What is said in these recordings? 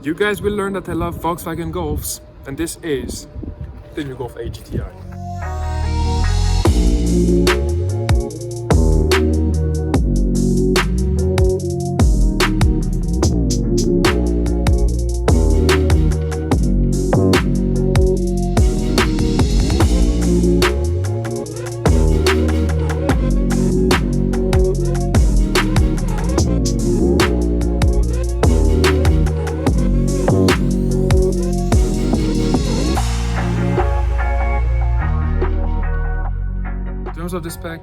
You guys will learn that I love Volkswagen Golfs, and this is the new Golf 8 GTI. In terms of the spec,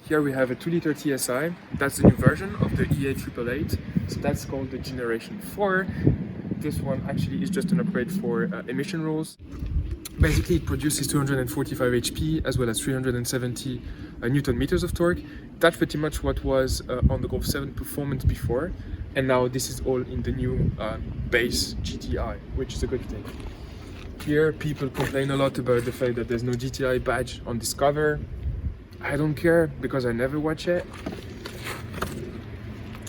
here we have a 2-liter TSI. That's the new version of the EA 888. So that's called the Generation 4. This one actually is just an upgrade for emission rules. Basically, it produces 245 HP as well as 370 Newton meters of torque. That's pretty much what was on the Golf 7 Performance before. And now this is all in the new base GTI, which is a good thing. Here, people complain a lot about the fact that there's no GTI badge on this cover. I don't care because I never watch it.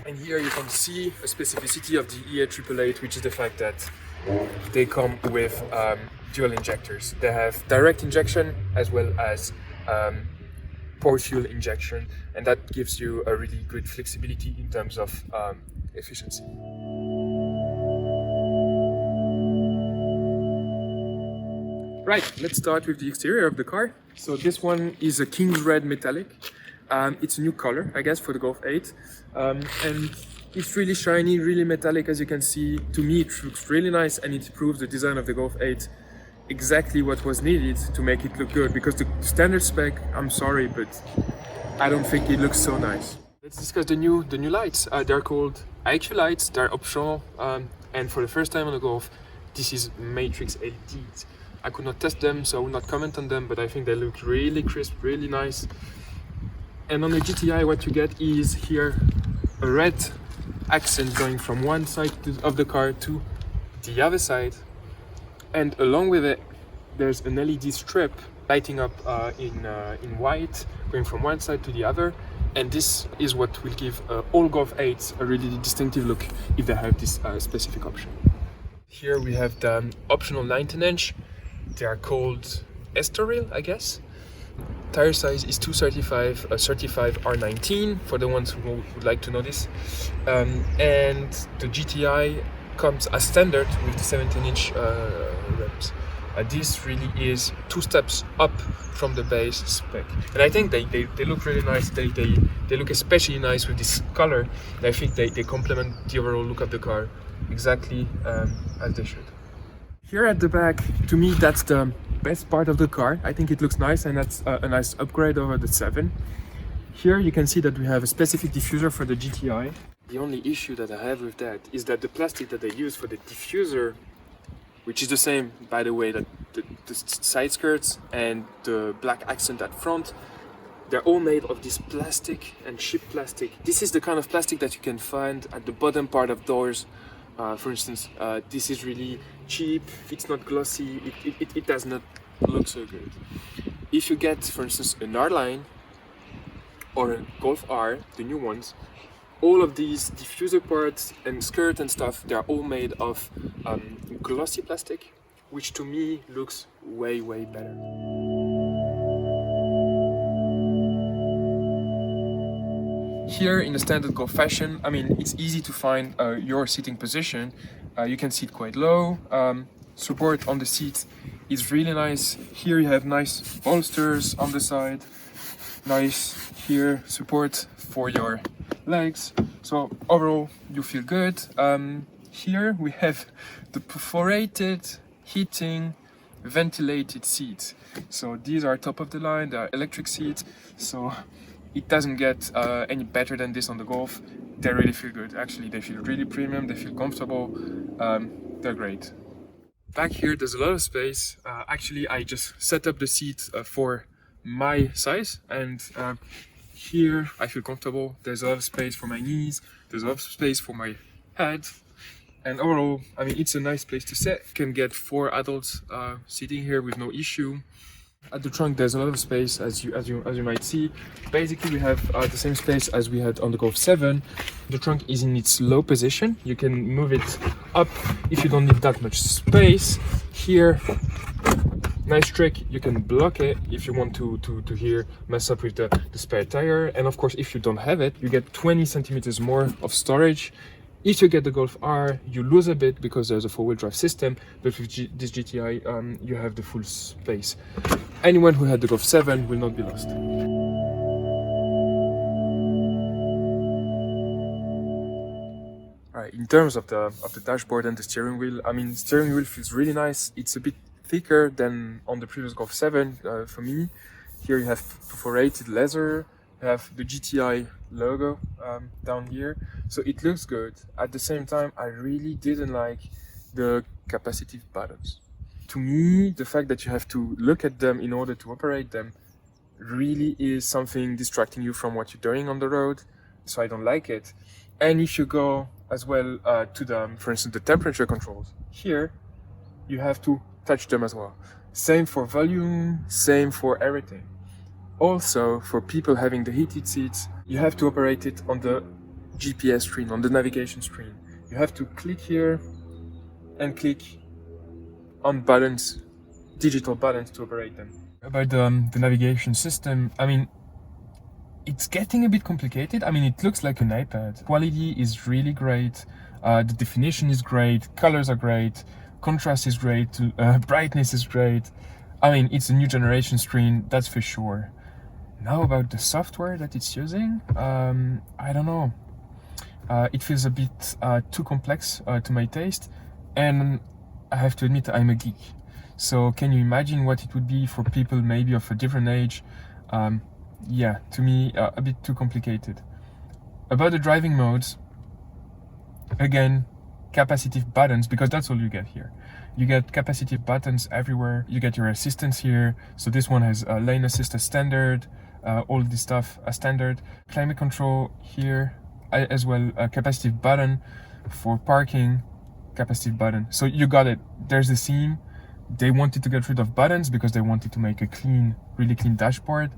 And here you can see a specificity of the EA 888, which is the fact that they come with dual injectors. They have direct injection as well as port fuel injection, and that gives you a really good flexibility in terms of efficiency. Right, let's start with the exterior of the car. So this one is a King's Red metallic. It's a new color, I guess, for the Golf 8. And it's really shiny, really metallic, as you can see. To me, it looks really nice, and it proves the design of the Golf 8 exactly what was needed to make it look good. Because the standard spec, I'm sorry, but I don't think it looks so nice. Let's discuss the new lights. They're called IQ lights. They're optional, and for the first time on the Golf, this is Matrix LEDs. I could not test them, so I will not comment on them, but I think they look really crisp, really nice. And on the GTI, what you get is here a red accent going from one side of the car to the other side. And along with it, there's an LED strip lighting up in white, going from one side to the other. And this is what will give all Golf 8s a really distinctive look if they have this specific option. Here we have the optional 19-inch. They are called Estoril, I guess. Tire size is 235, 35 R19 for the ones who would like to know this. And the GTI comes as standard with the 17-inch rims. This really is 2 steps up from the base spec. And I think they look really nice. They look especially nice with this color. And I think they complement the overall look of the car exactly as they should. Here at the back, to me, that's the best part of the car. I think it looks nice, and that's a nice upgrade over the 7. Here you can see that we have a specific diffuser for the GTI. The only issue that I have with that is that the plastic that they use for the diffuser, which is the same, by the way, that the side skirts and the black accent at front, they're all made of this plastic and cheap plastic. This is the kind of plastic that you can find at the bottom part of doors. For instance, this is really cheap, it's not glossy, it does not look so good. If you get, for instance, an R-Line or a Golf R, the new ones, all of these diffuser parts and skirt and stuff, they're all made of glossy plastic, which to me looks way better. Here in the standard Golf fashion, I mean, it's easy to find your seating position. You can sit quite low. Support on the seat is really nice. Here you have nice bolsters on the side. Nice here support for your legs. So overall, you feel good. Here we have the perforated, heating, ventilated seats. So these are top of the line. They are electric seats. So it doesn't get any better than this on the Golf. They really feel good. Actually, they feel really premium. They feel comfortable. They're great. Back here, there's a lot of space. Actually, I just set up the seat for my size, and here I feel comfortable. There's a lot of space for my knees. There's a lot of space for my head. And overall, I mean, it's a nice place to sit. You can get 4 adults sitting here with no issue. At the trunk, there's a lot of space, as you might see. Basically, we have the same space as we had on the Golf 7. The trunk is in its low position. You can move it up if you don't need that much space. Here, nice trick, you can block it if you want to here mess up with the spare tire. And of course, if you don't have it, you get 20 centimeters more of storage. If you get the Golf R, you lose a bit because there's a four-wheel drive system, but with this GTI, you have the full space. Anyone who had the Golf 7 will not be lost. Alright, in terms of the dashboard and the steering wheel, I mean, steering wheel feels really nice. It's a bit thicker than on the previous Golf 7 for me. Here you have perforated leather. You have the GTI logo down here, so it looks good. At the same time, I really didn't like the capacitive buttons. To me, the fact that you have to look at them in order to operate them really is something distracting you from what you're doing on the road, so I don't like it. And if you go as well to the, for instance, the temperature controls, here you have to touch them as well. Same for volume, same for everything. Also, for people having the heated seats, you have to operate it on the GPS screen, on the navigation screen. You have to click here and click on buttons, digital buttons to operate them. About the navigation system, I mean, it's getting a bit complicated. I mean, it looks like an iPad. Quality is really great. The definition is great. Colors are great. Contrast is great. Brightness is great. I mean, it's a new generation screen, that's for sure. Now about the software that it's using, I don't know. It feels a bit too complex to my taste, and I have to admit I'm a geek. So can you imagine what it would be for people maybe of a different age? Yeah, to me, a bit too complicated. About the driving modes, again, capacitive buttons, because that's all you get here. You get capacitive buttons everywhere. You get your assistance here. So this one has lane assist as standard, all this stuff as standard. Climate control here as well, a capacitive button for parking, capacitive button. So you got it. There's the theme. They wanted to get rid of buttons because they wanted to make a clean, really clean dashboard.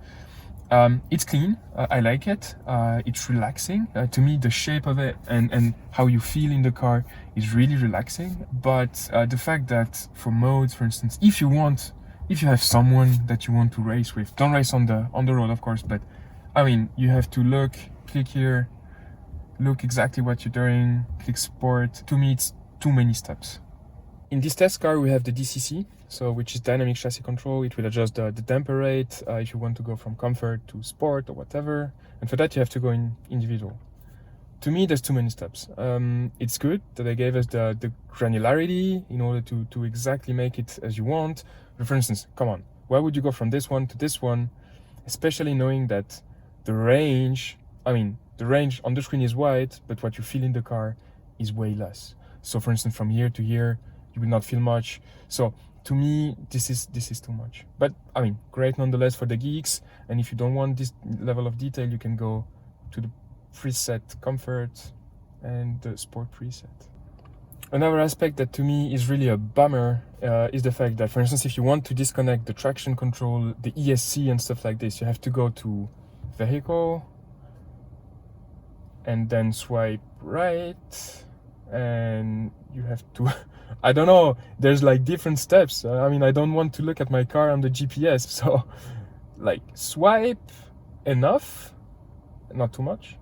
It's clean, I like it, it's relaxing. To me, the shape of it and how you feel in the car is really relaxing. But the fact that for modes, for instance, if you have someone that you want to race with, don't race on the road, of course, but I mean, you have to click here, look exactly what you're doing, click sport. To me, it's too many steps. In this test car, we have the DCC, so which is dynamic chassis control. It will adjust the damper rate if you want to go from comfort to sport or whatever. And for that, you have to go in individual. To me, there's too many steps. It's good that they gave us the granularity in order to exactly make it as you want. But for instance, come on, why would you go from this one to this one? Especially knowing that the range on the screen is wide, but what you feel in the car is way less. So for instance, from here to here, you will not feel much. So to me, this is too much. But I mean, great nonetheless for the geeks. And if you don't want this level of detail, you can go to the preset comfort and the sport preset. Another aspect that to me is really a bummer is the fact that, for instance, if you want to disconnect the traction control, the ESC and stuff like this, you have to go to vehicle and then swipe right, and you have to I don't know, there's like different steps. I mean, I don't want to look at my car on the GPS, so like swipe enough, not too much,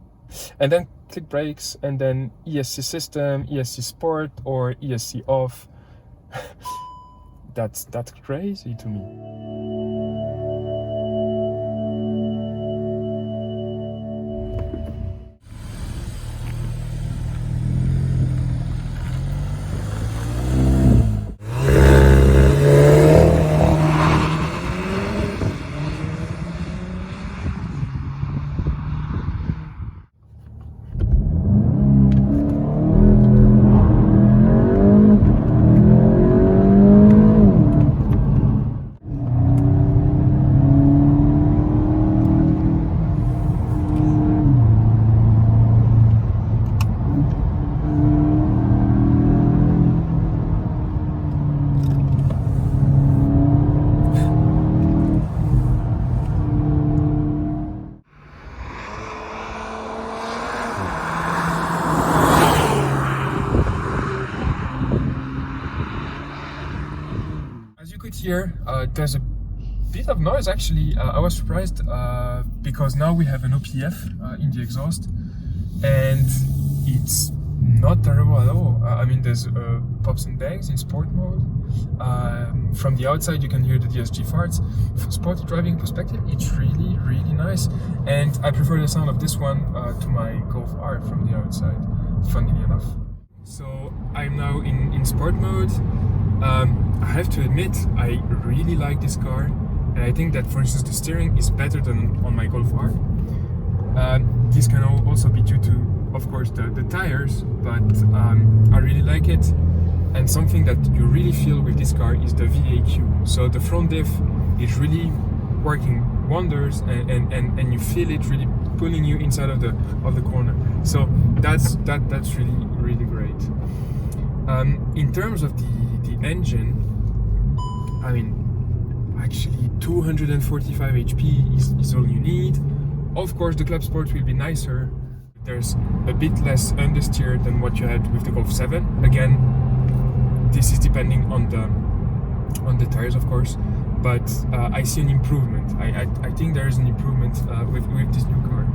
and then click brakes, and then ESC system, ESC sport, or ESC off. That's crazy to me. here, there's a bit of noise actually. I was surprised because now we have an OPF in the exhaust, and it's not terrible at all. I mean, there's pops and bangs in sport mode. From the outside you can hear the DSG farts. From sporty driving perspective, it's really, really nice, and I prefer the sound of this one to my Golf R from the outside, funnily enough. So I'm now in sport mode. I have to admit, I really like this car, and I think that, for instance, the steering is better than on my Golf R. This can also be due to, of course, the tires, but I really like it. And something that you really feel with this car is the VAQ. So the front diff is really working wonders, and you feel it really pulling you inside of the corner. So that's really, really great. In terms of the engine, I mean, actually 245 HP is all you need. Of course, the Club Sport will be nicer. There's a bit less understeer than what you had with the Golf 7. Again, this is depending on the tires, of course, but I see an improvement. I think there is an improvement with this new car.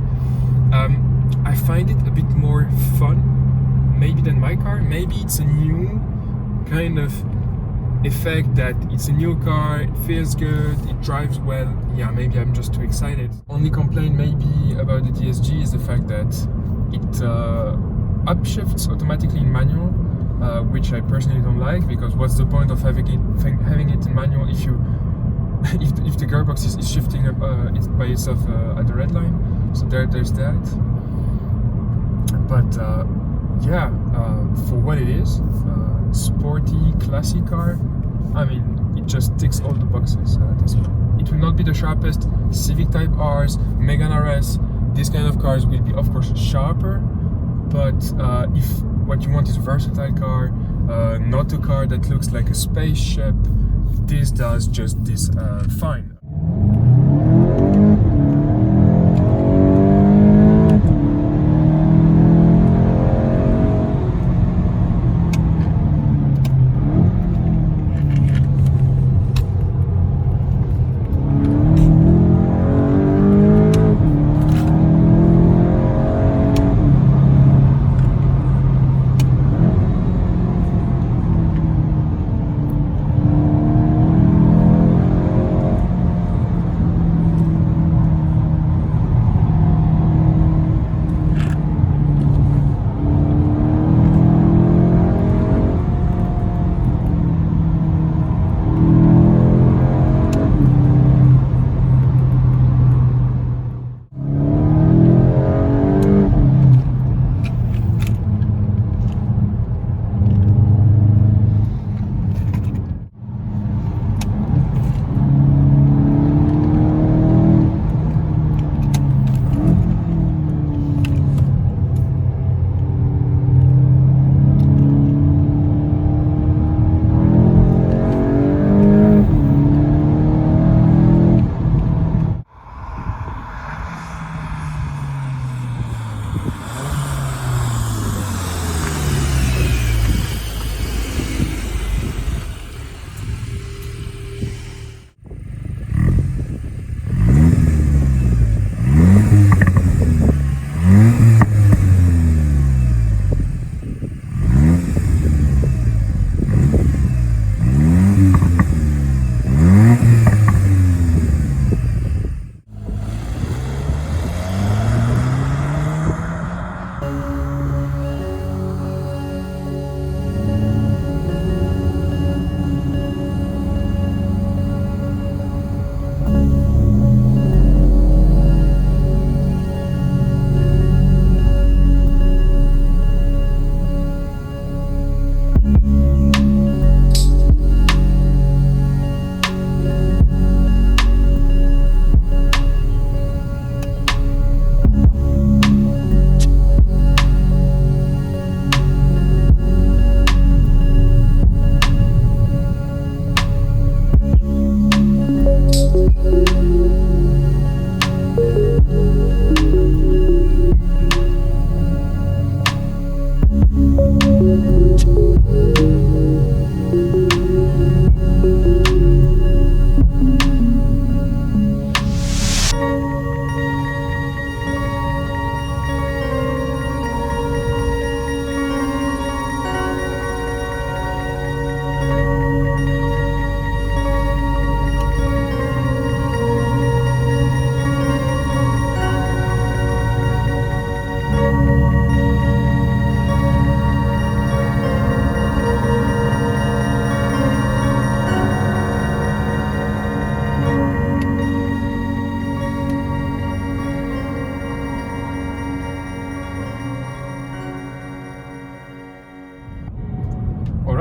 I find it a bit more fun, maybe, than my car. Maybe it's a new kind of effect that it's a new car, it feels good, it drives well. Yeah, maybe I'm just too excited. Only complaint maybe about the DSG is the fact that it upshifts automatically in manual, which I personally don't like, because what's the point of having it in manual if you if the gearbox is shifting up by itself at the red line? So there's that. But yeah, for what it is, sporty, classy car, I mean, it just ticks all the boxes. This one. It will not be the sharpest. Civic Type Rs, Megane RS, these kind of cars will be, of course, sharper. But if what you want is a versatile car, not a car that looks like a spaceship, this does just this fine.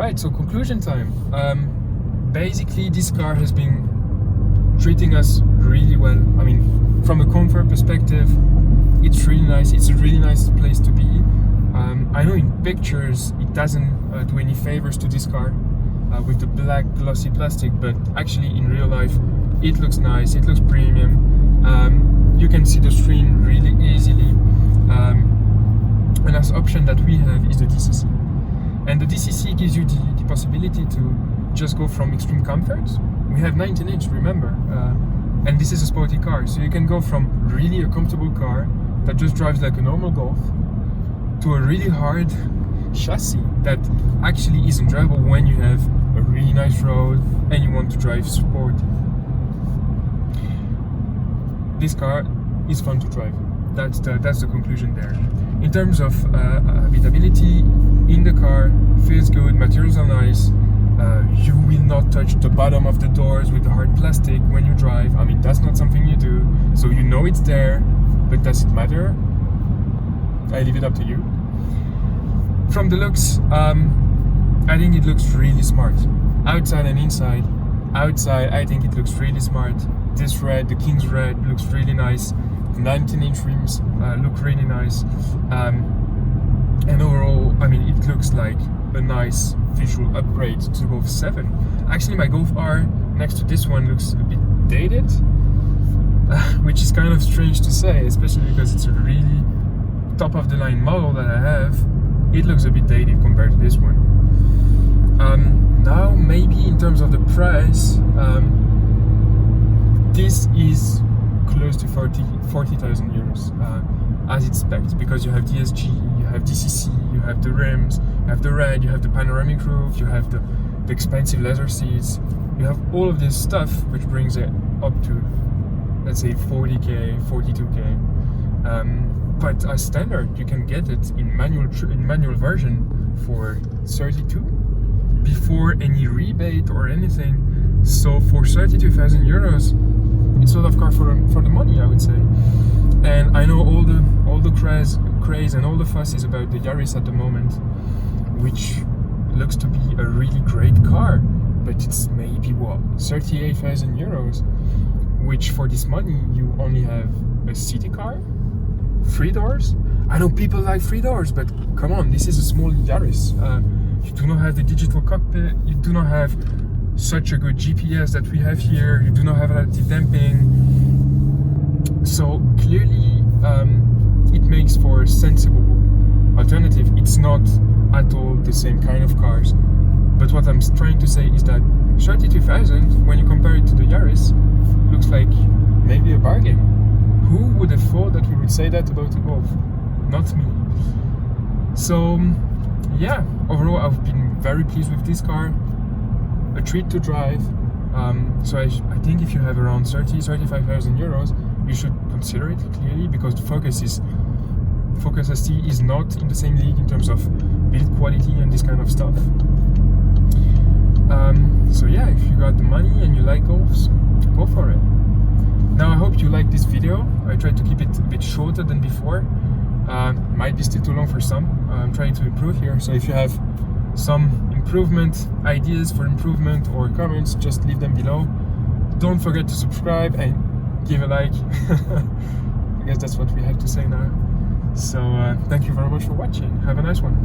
Right, so conclusion time. Basically, this car has been treating us really well. I mean, from a comfort perspective, it's really nice. It's a really nice place to be. I know in pictures it doesn't do any favors to this car with the black glossy plastic, but actually in real life it looks nice, it looks premium. You can see the screen really easily. Another option that we have is the DCC. And the DCC gives you the possibility to just go from extreme comfort. We have 19-inch, remember, and this is a sporty car, so you can go from really a comfortable car that just drives like a normal Golf to a really hard chassis that actually is enjoyable when you have a really nice road and you want to drive sporty. This car is fun to drive. That's the conclusion there. In terms of habitability, in the car, feels good, materials are nice. You will not touch the bottom of the doors with the hard plastic when you drive. I mean, that's not something you do, so you know it's there, but does it matter? I leave it up to you. From the looks, I think it looks really smart. Outside and inside. Outside, I think it looks really smart. This red, the King's Red, looks really nice. The 19-inch rims look really nice. And overall, I mean, it looks like a nice visual upgrade to Golf 7. Actually, my Golf R next to this one looks a bit dated, which is kind of strange to say, especially because it's a really top of the line model that I have. It looks a bit dated compared to this one. Now, maybe in terms of the price, this is close to 40,000 euros as it's spec'd, because you have DSG, you have DCC, you have the rims, you have the red, you have the panoramic roof, you have the expensive leather seats, you have all of this stuff, which brings it up to, let's say, 40k, 42k. But as standard, you can get it in manual version for 32 before any rebate or anything. So for 32,000 euros, it's a lot of car for the money, I would say. And I know all the craze and all the fuss is about the Yaris at the moment, which looks to be a really great car, but it's maybe what, 38,000 euros, which for this money you only have a city car, 3 doors. I know people like 3 doors, but come on, this is a small Yaris. You do not have the digital cockpit, you do not have such a good GPS that we have here, you do not have relative damping, so clearly it makes for a sensible alternative. It's not at all the same kind of cars, but what I'm trying to say is that 32,000, when you compare it to the Yaris, looks like maybe a bargain. Who would have thought that we would say that about a Golf? Not me. So yeah, overall I've been very pleased with this car. A treat to drive. So I think if you have around 35,000 euros, you should consider it clearly, because the Focus ST is not in the same league in terms of build quality and this kind of stuff. So yeah, if you got the money and you like Golfs, go for it. Now I hope you like this video. I tried to keep it a bit shorter than before. Might be still too long for some. I'm trying to improve here, so if you have some improvement ideas for improvement or comments, just leave them below. Don't forget to subscribe and give a like. I guess that's what we have to say now. So thank you very much for watching. Have a nice one.